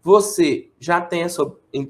você já tem essa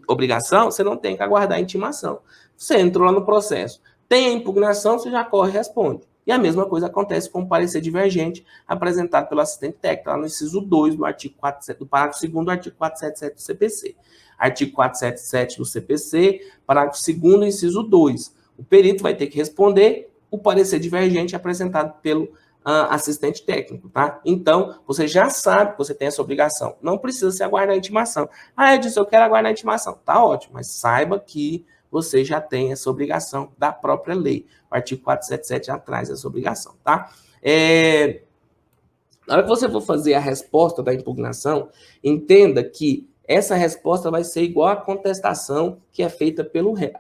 obrigação, você não tem que aguardar a intimação. Você entrou lá no processo, tem a impugnação, você já corre e responde. E a mesma coisa acontece com o parecer divergente apresentado pelo assistente técnico, lá no inciso 2 do artigo 47, do parágrafo 2º do artigo 477 do CPC. Artigo 477 do CPC, parágrafo 2º, inciso 2. O perito vai ter que responder o parecer divergente apresentado pelo assistente técnico, tá? Então, você já sabe que você tem essa obrigação. Não precisa se aguardar a intimação. Edson, eu quero aguardar a intimação. Tá ótimo, mas saiba que você já tem essa obrigação da própria lei. O artigo 477 já traz essa obrigação, tá? Na hora que você for fazer a resposta da impugnação, entenda que essa resposta vai ser igual à contestação que é feita pelo réu,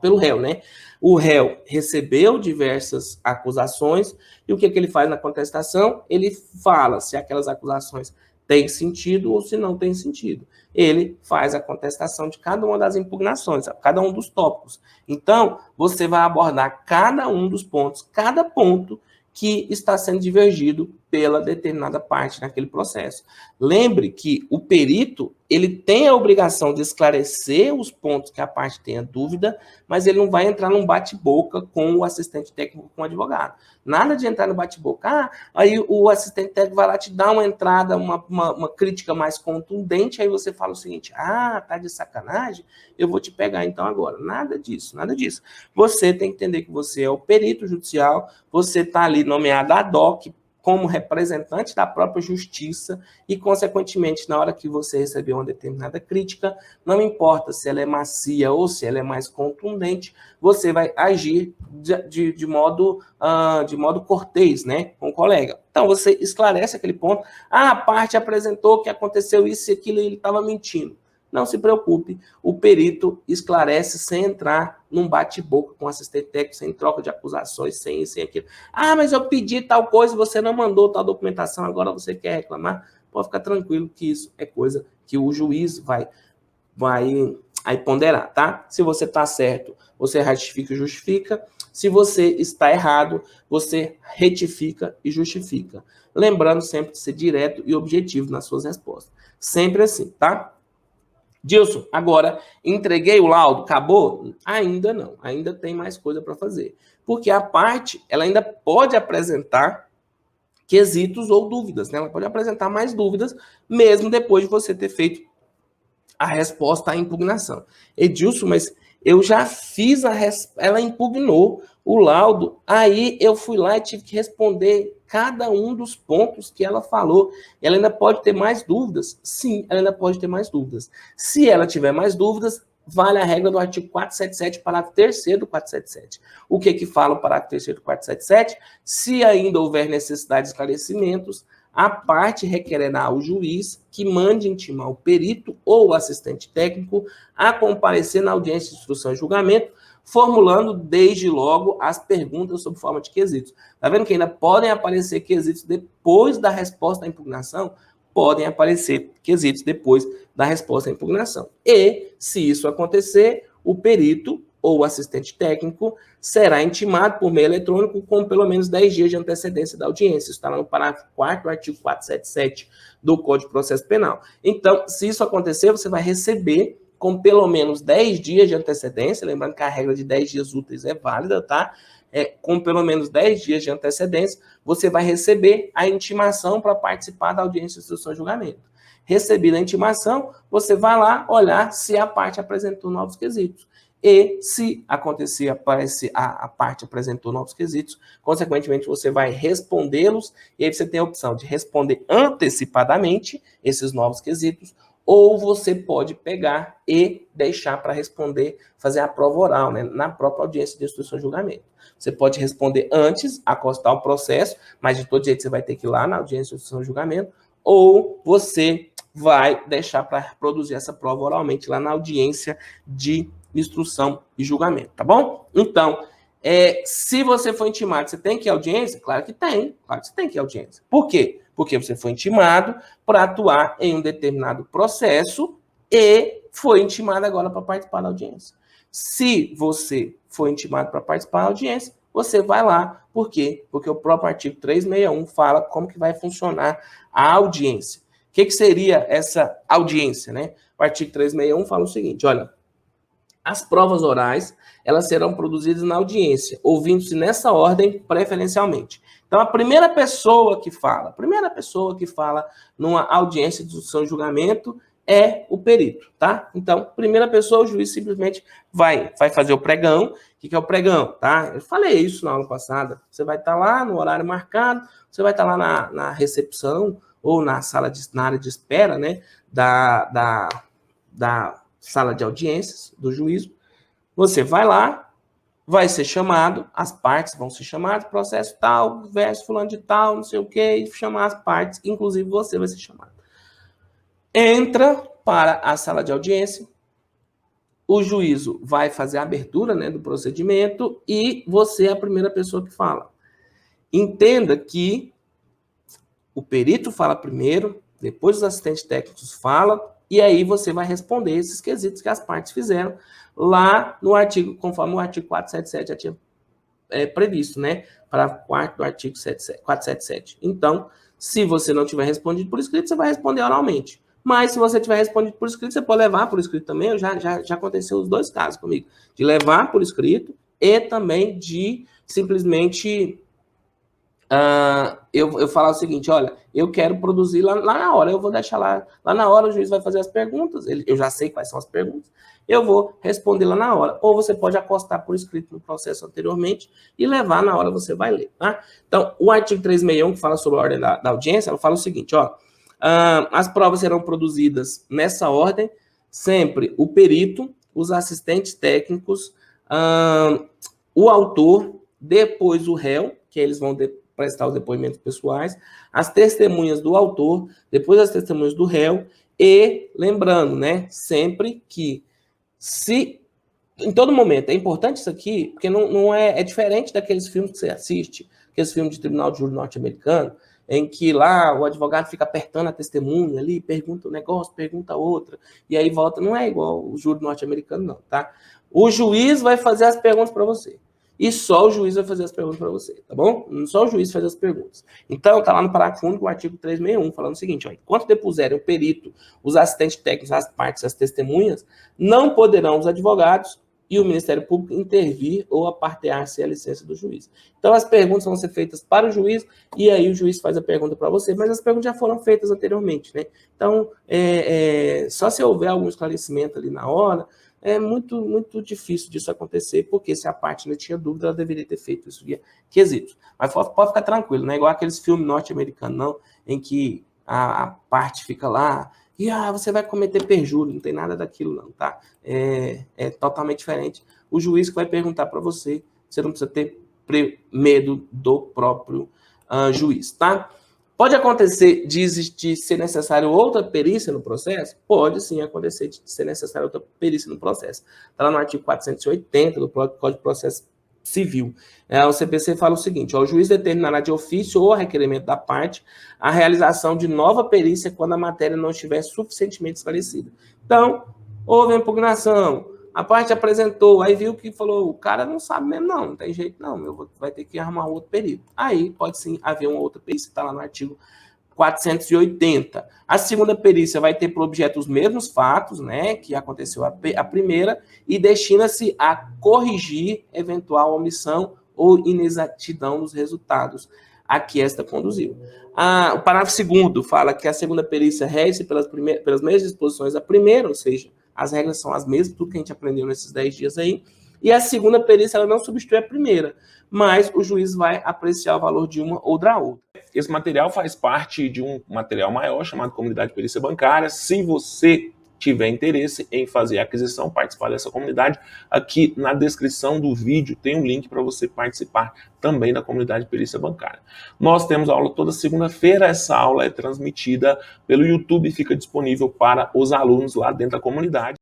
pelo réu, né? O réu recebeu diversas acusações e o que ele faz na contestação? Ele fala se aquelas acusações têm sentido ou se não têm sentido. Ele faz a contestação de cada uma das impugnações, cada um dos tópicos. Então, você vai abordar cada um dos pontos, cada ponto que está sendo divergido pela determinada parte naquele processo. Lembre que o perito, ele tem a obrigação de esclarecer os pontos que a parte tenha dúvida, mas ele não vai entrar num bate-boca com o assistente técnico, com o advogado. Nada de entrar no bate-boca. Aí o assistente técnico vai lá te dar uma entrada, uma crítica mais contundente, aí você fala o seguinte, tá de sacanagem? Eu vou te pegar então agora. Nada disso, nada disso. Você tem que entender que você é o perito judicial, você está ali nomeado ad hoc, como representante da própria justiça e, consequentemente, na hora que você receber uma determinada crítica, não importa se ela é macia ou se ela é mais contundente, você vai agir de modo cortês, né, com o colega. Então, você esclarece aquele ponto. A parte apresentou que aconteceu isso e aquilo e ele estava mentindo. Não se preocupe, o perito esclarece sem entrar num bate-boca com o assistente técnico, sem troca de acusações, sem isso e aquilo. Mas eu pedi tal coisa e você não mandou tal documentação, agora você quer reclamar? Pode ficar tranquilo que isso é coisa que o juiz vai aí ponderar, tá? Se você está certo, você ratifica e justifica. Se você está errado, você retifica e justifica. Lembrando sempre de ser direto e objetivo nas suas respostas. Sempre assim, tá? Dilson, agora, entreguei o laudo, acabou? Ainda não, ainda tem mais coisa para fazer. Porque a parte, ela ainda pode apresentar quesitos ou dúvidas, né? Ela pode apresentar mais dúvidas, mesmo depois de você ter feito a resposta à impugnação. Edilson, mas eu já fiz ela impugnou o laudo, aí eu fui lá e tive que responder cada um dos pontos que ela falou. Ela ainda pode ter mais dúvidas? Sim, ela ainda pode ter mais dúvidas. Se ela tiver mais dúvidas, vale a regra do artigo 477, parágrafo 3º do 477. O que fala o parágrafo 3º do 477? Se ainda houver necessidade de esclarecimentos, a parte requererá ao juiz que mande intimar o perito ou o assistente técnico a comparecer na audiência de instrução e julgamento, formulando desde logo as perguntas sob forma de quesitos. Tá vendo que ainda podem aparecer quesitos depois da resposta à impugnação? Podem aparecer quesitos depois da resposta à impugnação. E, se isso acontecer, o perito ou o assistente técnico será intimado por meio eletrônico com pelo menos 10 dias de antecedência da audiência. Isso está lá no parágrafo 4º do artigo 477 do Código de Processo Penal. Então, se isso acontecer, você vai receber com pelo menos 10 dias de antecedência, lembrando que a regra de 10 dias úteis é válida, tá? Com pelo menos 10 dias de antecedência, você vai receber a intimação para participar da audiência de instrução e julgamento. Recebida a intimação, você vai lá olhar se a parte apresentou novos quesitos. E se acontecer, a parte apresentou novos quesitos, consequentemente você vai respondê-los, e aí você tem a opção de responder antecipadamente esses novos quesitos, ou você pode pegar e deixar para responder, fazer a prova oral, né, na própria audiência de instrução e julgamento. Você pode responder antes, acostar o processo, mas de todo jeito você vai ter que ir lá na audiência de instrução e julgamento, ou você vai deixar para produzir essa prova oralmente lá na audiência de instrução e julgamento, tá bom? Então, se você for intimado, você tem que ir à audiência? Claro que tem, claro que você tem que ir à audiência. Por quê? Porque você foi intimado para atuar em um determinado processo e foi intimado agora para participar da audiência. Se você foi intimado para participar da audiência, você vai lá. Por quê? Porque o próprio artigo 361 fala como que vai funcionar a audiência. que seria essa audiência, né? O artigo 361 fala o seguinte, olha, as provas orais, elas serão produzidas na audiência, ouvindo-se nessa ordem preferencialmente. Então, a primeira pessoa que fala numa audiência de instrução e julgamento é o perito, tá? Então, primeira pessoa, o juiz simplesmente vai fazer o pregão. O que é o pregão, tá? Eu falei isso na aula passada. Você vai estar lá no horário marcado, você vai estar lá na recepção ou na área de espera, né, da sala de audiências do juízo. Você vai lá, vai ser chamado, as partes vão ser chamadas, processo tal, versus fulano de tal, não sei o que, e chamar as partes, inclusive você vai ser chamado. Entra para a sala de audiência, o juízo vai fazer a abertura, né, do procedimento e você é a primeira pessoa que fala. Entenda que o perito fala primeiro, depois os assistentes técnicos falam, e aí você vai responder esses quesitos que as partes fizeram lá no artigo, conforme o artigo 477 já tinha previsto, né? Para quarto do artigo 477. Então, se você não tiver respondido por escrito, você vai responder oralmente. Mas se você tiver respondido por escrito, você pode levar por escrito também. Já aconteceu os dois casos comigo. De levar por escrito e também de simplesmente... eu falar o seguinte, olha, eu quero produzir lá na hora, eu vou deixar lá na hora, o juiz vai fazer as perguntas, eu já sei quais são as perguntas, eu vou responder lá na hora, ou você pode acostar por escrito no processo anteriormente e levar na hora, você vai ler, tá? Então, o artigo 361, que fala sobre a ordem da audiência, ela fala o seguinte, ó, as provas serão produzidas nessa ordem, sempre o perito, os assistentes técnicos, o autor, depois o réu, que eles vão prestar os depoimentos pessoais, as testemunhas do autor, depois as testemunhas do réu, e lembrando, né, sempre que em todo momento, é importante isso aqui, porque não é diferente daqueles filmes que você assiste, aqueles filmes de tribunal de júri norte-americano, em que lá o advogado fica apertando a testemunha ali, pergunta um negócio, pergunta outra, e aí volta, não é igual o júri norte-americano não, tá? O juiz vai fazer as perguntas para você. E só o juiz vai fazer as perguntas para você, tá bom? Só o juiz faz as perguntas. Então, tá lá no parágrafo único do artigo 361, falando o seguinte, ó, enquanto depuserem o perito, os assistentes técnicos, as partes, as testemunhas, não poderão os advogados e o Ministério Público intervir ou apartear-se a licença do juiz. Então, as perguntas vão ser feitas para o juiz e aí o juiz faz a pergunta para você, mas as perguntas já foram feitas anteriormente, né? Então, só se houver algum esclarecimento ali na hora, é muito, muito difícil disso acontecer, porque se a parte não tinha dúvida, ela deveria ter feito isso via quesitos. Mas pode ficar tranquilo, não é igual aqueles filmes norte-americanos, não, em que a parte fica lá e você vai cometer perjúrio, não tem nada daquilo não, tá? É totalmente diferente. O juiz que vai perguntar para você, você não precisa ter medo do próprio juiz, tá? Pode acontecer de ser necessário outra perícia no processo? Pode sim acontecer de ser necessário outra perícia no processo. Está lá no artigo 480 do Código de Processo Civil. O CPC fala o seguinte, o juiz determinará de ofício ou a requerimento da parte a realização de nova perícia quando a matéria não estiver suficientemente esclarecida. Então, houve impugnação, a parte apresentou, aí viu que falou, o cara não sabe mesmo não tem jeito não, vai ter que arrumar outro perito. Aí pode sim haver uma outra perícia, está lá no artigo 480. A segunda perícia vai ter por objeto os mesmos fatos, né, que aconteceu a primeira, e destina-se a corrigir eventual omissão ou inexatidão nos resultados a que esta conduziu. O parágrafo 2º fala que a segunda perícia rege-se pelas mesmas disposições da primeira, ou seja, as regras são as mesmas, tudo que a gente aprendeu nesses 10 dias aí, e a segunda perícia ela não substitui a primeira, mas o juiz vai apreciar o valor de uma ou da outra. Esse material faz parte de um material maior chamado Comunidade de Perícia Bancária. Se você tiver interesse em fazer a aquisição, participar dessa comunidade, aqui na descrição do vídeo tem um link para você participar também da Comunidade de Perícia Bancária. Nós temos aula toda segunda-feira, essa aula é transmitida pelo YouTube e fica disponível para os alunos lá dentro da comunidade.